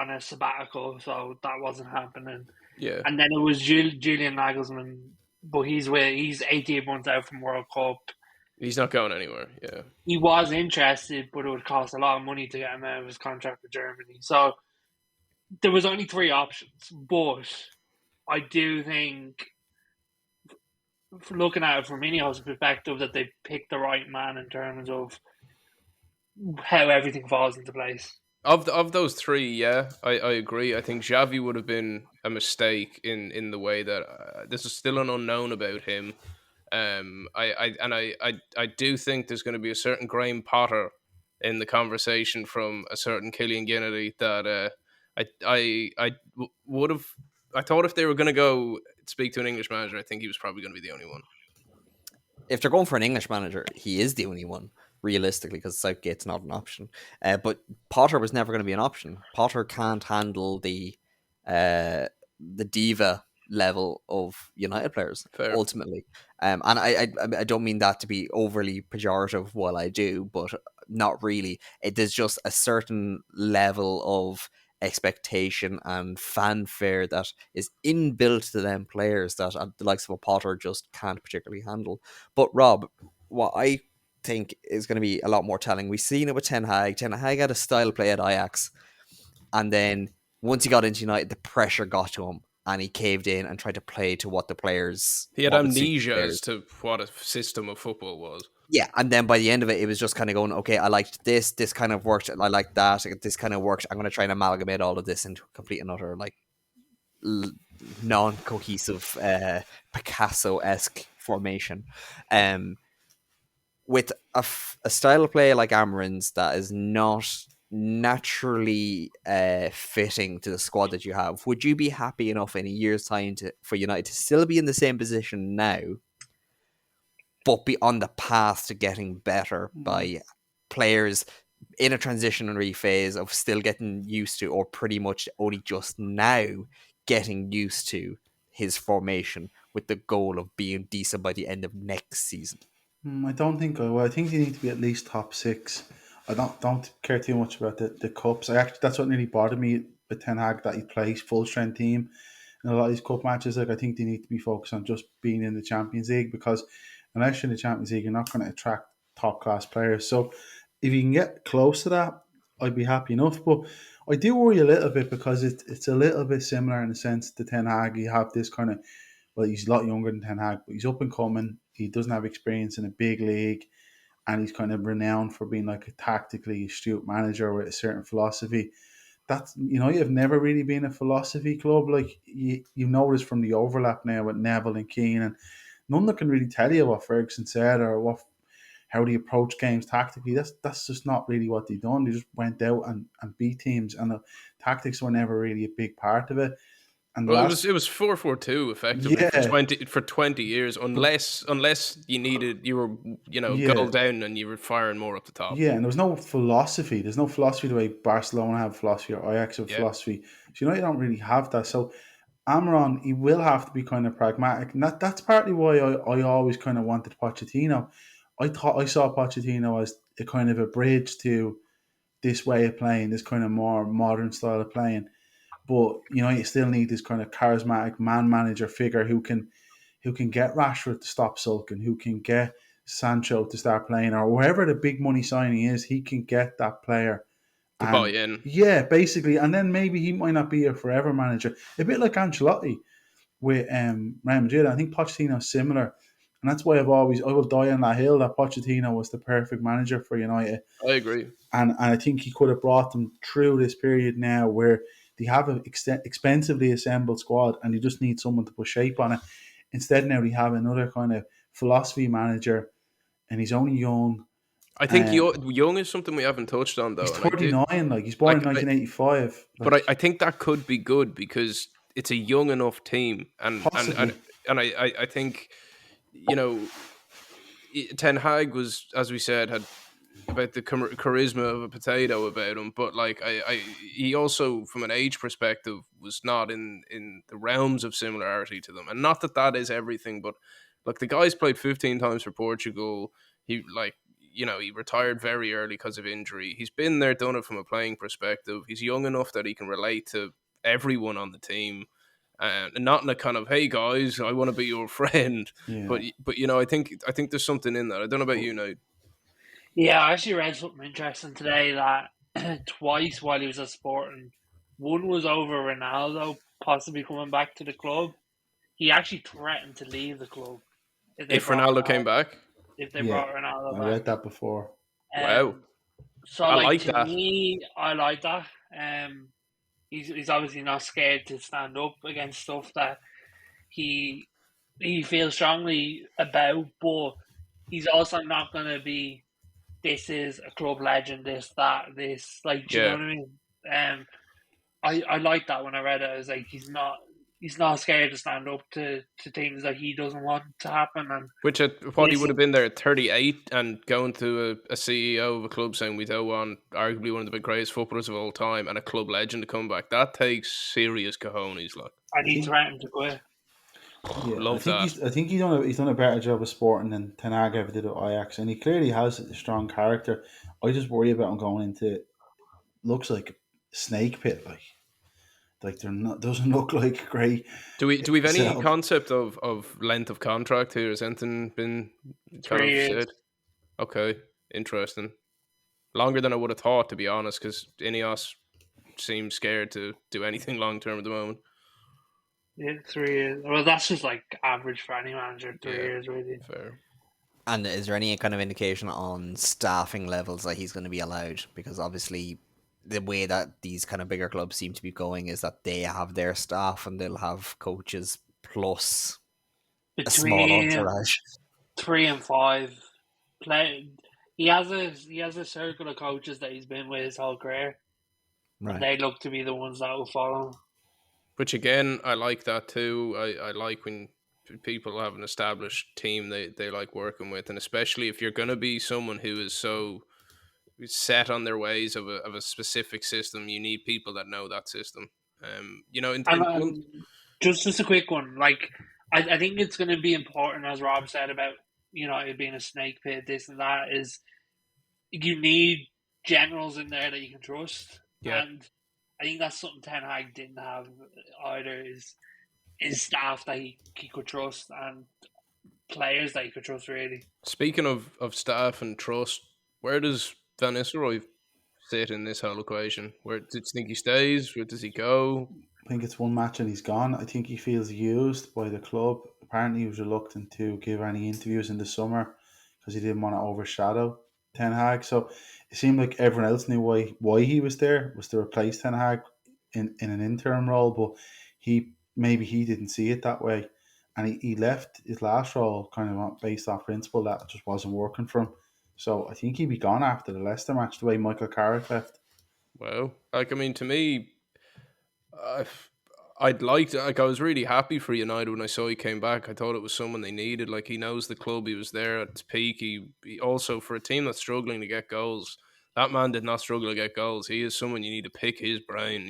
a sabbatical, so that wasn't happening. Yeah, And then it was Julian Nagelsmann, but he's 18 months out from World Cup. he's not going anywhere. Yeah, He was interested, but it would cost a lot of money to get him out of his contract with Germany. So there was only three options, but I do think, looking at it from Ineos' perspective, that they picked the right man in terms of how everything falls into place. of those three, yeah, I agree. I think Xavi would have been a mistake in the way that this is still an unknown about him. I do think there's going to be a certain Graham Potter in the conversation from a certain Killian Kennedy that would have. I thought if they were going to go speak to an English manager, I think he was probably going to be the only one. If they're going for an English manager, he is the only one, realistically, because Southgate's not an option. But Potter was never going to be an option. Potter can't handle the diva level of United players. Fair. Ultimately. And I don't mean that to be overly pejorative while I do, but not really. There's just a certain level of expectation and fanfare that is inbuilt to them players that the likes of a Potter just can't particularly handle. But Rob, what I think is going to be a lot more telling, we've seen it with Ten Hag. Ten Hag had a style play at Ajax, and then once he got into United, the pressure got to him, and he caved in and tried to play to what the players. He had amnesia as to what a system of football was. Yeah, and then by the end of it, it was just kind of going, okay, I liked this kind of worked, I liked that, this kind of worked. I'm going to try and amalgamate all of this into a complete and utter, like, non-cohesive, Picasso-esque formation. With a style of play like Amorim's that is not naturally fitting to the squad that you have, would you be happy enough in a year's time for United to still be in the same position now, but be on the path to getting better by players in a transitionary phase of still getting used to, or pretty much only just now getting used to, his formation with the goal of being decent by the end of next season? I don't think I will. I think you need to be at least top six. I don't care too much about the cups. That's what really bothered me with Ten Hag, that he plays full strength team in a lot of these cup matches. Like, I think they need to be focused on just being in the Champions League, because unless you're in the Champions League, you're not going to attract top class players. So if you can get close to that, I'd be happy enough. But I do worry a little bit, because it's a little bit similar in the sense to Ten Hag. You have this kind of, well, he's a lot younger than Ten Hag, but he's up and coming. He doesn't have experience in a big league, and he's kind of renowned for being like a tactically astute manager with a certain philosophy. That's, you have never really been a philosophy club. Like, you notice from the overlap now with Neville and Keane, and none that can really tell you what Ferguson said or how they approach games tactically. That's just not really what they done. They just went out and beat teams, and the tactics were never really a big part of it. And Well, it was 4-4-2 effectively, Yeah. for 20 years, unless you were goal down and you were firing more up the top. Yeah, and there was no philosophy. There's no philosophy the way Barcelona have philosophy or Ajax have philosophy. So, you don't really have that. So Amorim, he will have to be kind of pragmatic. And that's partly why I always kind of wanted Pochettino. I saw Pochettino as a kind of a bridge to this way of playing, this kind of more modern style of playing. But, you still need this kind of charismatic man manager figure who can get Rashford to stop sulking, who can get Sancho to start playing, or wherever the big money signing is, he can get that player to buy in. Yeah, basically. And then maybe he might not be a forever manager. A bit like Ancelotti with Real Madrid. I think Pochettino's similar. And that's why I will die on that hill that Pochettino was the perfect manager for United. I agree. And I think he could have brought them through this period now where they have an expensively assembled squad, and you just need someone to put shape on it. Instead, now we have another kind of philosophy manager, and he's only young. I think young is something we haven't touched on, though. He's 39, he's born in 1985. But I think that could be good, because it's a young enough team, and I think Ten Hag was, as we said, had charisma of a potato about him, but like he also, from an age perspective, was not in the realms of similarity to them. And not that that is everything, but like the guy's played 15 times for Portugal. He like he retired very early because of injury. He's been there, done it from a playing perspective. He's young enough that he can relate to everyone on the team. And not in a kind of, hey guys, I want to be your friend, Yeah. but I think there's something in that. I don't know about you now. Yeah, I actually read something interesting today that twice while he was at Sporting, one was over Ronaldo possibly coming back to the club. He actually threatened to leave the club if they If brought Ronaldo came back, Yeah. Ronaldo I back. read that before. wow, Um, so I like like to that. me, I like that. He's obviously not scared to stand up against stuff that he he feels strongly about, but he's also not going to be. This is a club legend. This, that, this. Like, do you know Yeah, what I mean? Um, I like that when I read it. I was like, he's not scared to stand up to things that he doesn't want to happen. And which at what he would have listen, been there at 38 and going to a CEO of a club saying we don't want arguably one of the greatest footballers of all time and a club legend to come back. That takes serious cojones. Like, and I he think threatened to quit. Yeah, I love think that. he's done a better job of Sporting than Ten Hag ever did at Ajax, and he clearly has a strong character. I just worry about him going into looks like a snake pit, like they're not doesn't look like great Do we have any self. concept of length of contract here? Has anything been kind Three of years. said? Okay, interesting. Longer than I would have thought, to be honest, because Ineos seems scared to do anything long term at the moment. Yeah, 3 years. Well, that's just like average for any manager. 3 Yeah, years, really. fair. And is there any kind of indication on staffing levels that he's going to be allowed? Because obviously, the way that these kind of bigger clubs seem to be going is that they have their staff and they'll have coaches plus a small Between entourage. 3 and 5, play. He has a circle of coaches that he's been with his whole career, and Right. they look to be the ones that will follow him. Which again, I like that too. I like when people have an established team they like working with, and especially if you're going to be someone who is so set on their ways of a specific system, you need people that know that system. And In one, just a quick one. Like, I think it's going to be important, as Rob said about it being a snake pit, this and that. Is you need generals in there that you can trust, yeah. and I think that's something Ten Hag didn't have either. Is staff that he could trust and players that he could trust. Really, Speaking of staff and trust, where does Van Nistelrooy sit in this whole equation? Where does you think he stays? Where does he go? I think it's one match and he's gone. I think he feels used by the club. Apparently, he was reluctant to give any interviews in the summer because he didn't want to overshadow Ten Hag. So it seemed like everyone else knew why he was there was to replace Ten Hag in an interim role, but he didn't see it that way, and he left his last role kind of based off principle that just wasn't working for him. So I think he'd be gone after the Leicester match, the way Michael Carrick left. Well, like I mean, to me, I I'd like to, like I was really happy for United when I saw he came back. I thought it was someone they needed. Like he knows the club. He was there at its peak. He also for a team that's struggling to get goals. That man did not struggle to get goals. He is someone you need to pick his brain.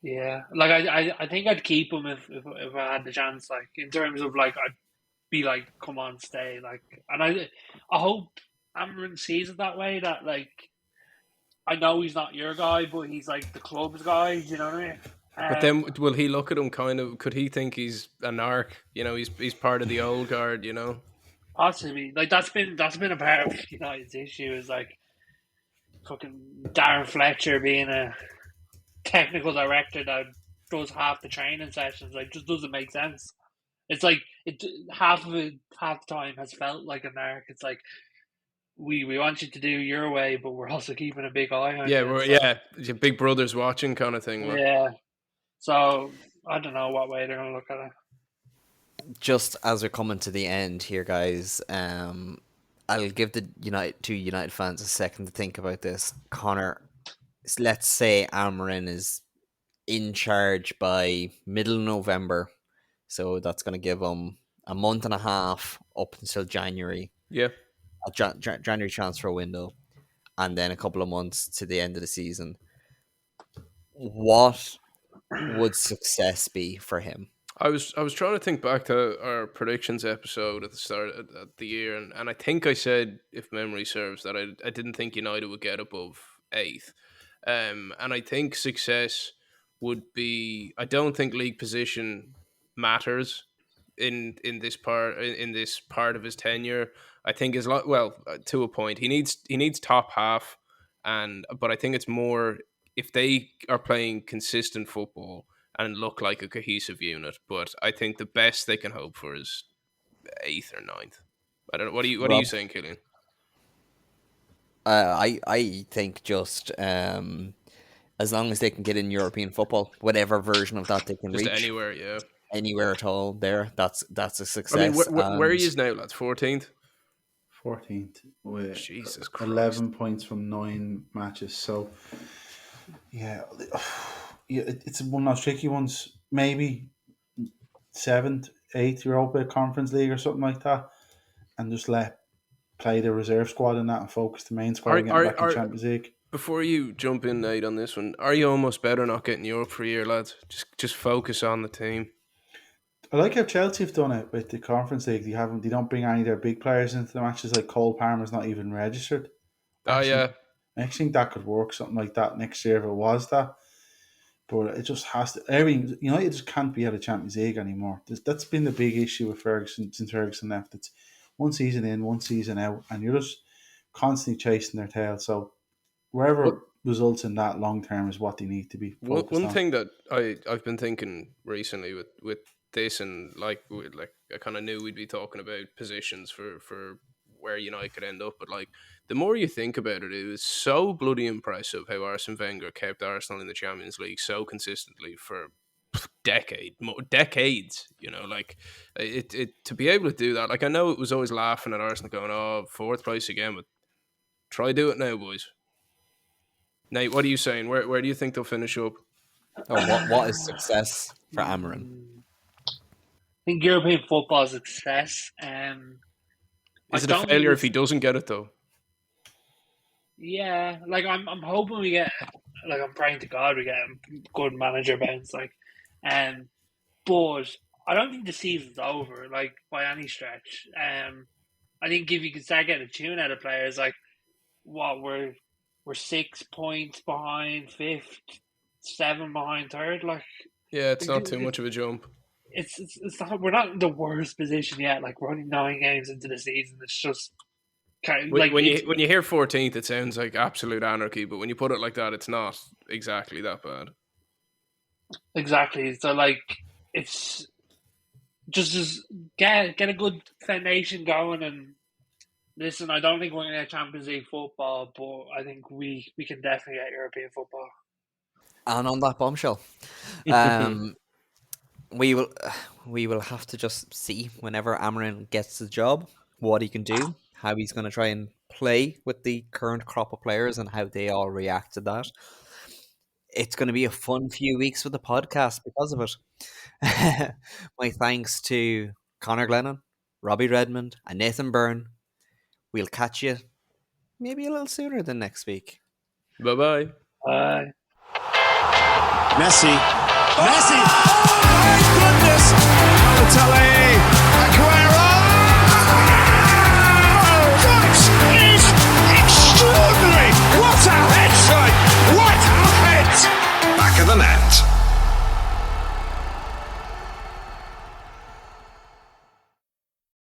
yeah. Like I think I'd keep him if I had the chance. Like in terms of like I'd be like, come on, stay. Like, and I hope Amarin sees it that way. That like I know he's not your guy, but he's like the club's guy. Do you know what I mean? But then will he look at him kind of? Could he think he's a narc? He's part of the old guard. Possibly. Like that's been a part of United's issue is like fucking Darren Fletcher being a technical director that does half the training sessions. Like just doesn't make sense. It's like half of it half the time has felt like a narc. It's like we want you to do your way, but we're also keeping a big eye on Yeah, you. So, your big brother's watching kind of thing. Like. yeah. So I don't know what way they're gonna look at it. Just as we're coming to the end here, guys, I'll give the United fans a second to think about this. Connor, let's say Amarin is in charge by middle November, so that's going to give him a month and a half up until January. Yeah. a January transfer window, and then a couple of months to the end of the season, what would success be for him? I was trying to think back to our predictions episode at the start of the year, and I think I said, if memory serves, that I didn't think United would get above eighth. And I think success would be. I don't think league position matters in this part of his tenure. I think to a point he needs top half, but I think it's more if they are playing consistent football and look like a cohesive unit. But I think the best they can hope for is eighth or ninth. I don't know. What are you Rob? saying, Killian? I think just as long as they can get in European football, whatever version of that they can Just reach, anywhere, yeah. anywhere at all, that's a success. I mean, where And he is now, lads? 14th. 14th with Jesus Christ. 11 points from 9 matches. So, yeah, it's one of those tricky ones. Maybe 7th, 8th Europa Conference League or something like that, and just play the reserve squad in that and focus the main squad and get back in Champions League. Before you jump in, Nate, on this one, are you almost better not getting Europe for a year, lads? Just focus on the team. I like how Chelsea have done it with the Conference League. They don't bring any of their big players into the matches. Like Cole Palmer's not even registered. Yeah. I think that could work, something like that next year if it was that. But it just has to. You just can't be out of Champions League anymore. That's been the big issue with Ferguson since Ferguson left. It's one season in, one season out, and you're just constantly chasing their tail. So wherever results in that long term is what they need to be focused on. One thing that I've been thinking recently with this, and like I kind of knew we'd be talking about positions for where United could end up, but like the more you think about it, it was so bloody impressive how Arsene Wenger kept Arsenal in the Champions League so consistently for decades. Like it to be able to do that. Like I know it was always laughing at Arsenal going, "Oh, fourth place again," but try do it now, boys. Nate, what are you saying? Where do you think they'll finish up? or what is success for Amorim? I think European football is a success. Is it a failure if he doesn't get it though? Yeah, like I'm hoping we get, like I'm praying to God we get a good manager bounce, but I don't think the season's over, like by any stretch. I think if you can start getting a tune out of players, like we're 6 points behind fifth, 7 behind third, like yeah, it's not too much of a jump. It's not, we're not in the worst position yet. Like we're only 9 games into the season. It's just kind of like when you hear 14th, it sounds like absolute anarchy. But when you put it like that, it's not exactly that bad. Exactly. So like it's just get a good foundation going. And listen, I don't think we're going to get Champions League football, but I think we can definitely get European football. And on that bombshell, we will have to just see whenever Amorim gets the job what he can do, how he's going to try and play with the current crop of players and how they all react to that. It's going to be a fun few weeks with the podcast because of it. My thanks to Conor Glennon, Robbie Redmond, and Nathan Byrne. We'll catch you maybe a little sooner than next week. Bye-bye. Bye. Messi. Oh, my goodness! Balotelli.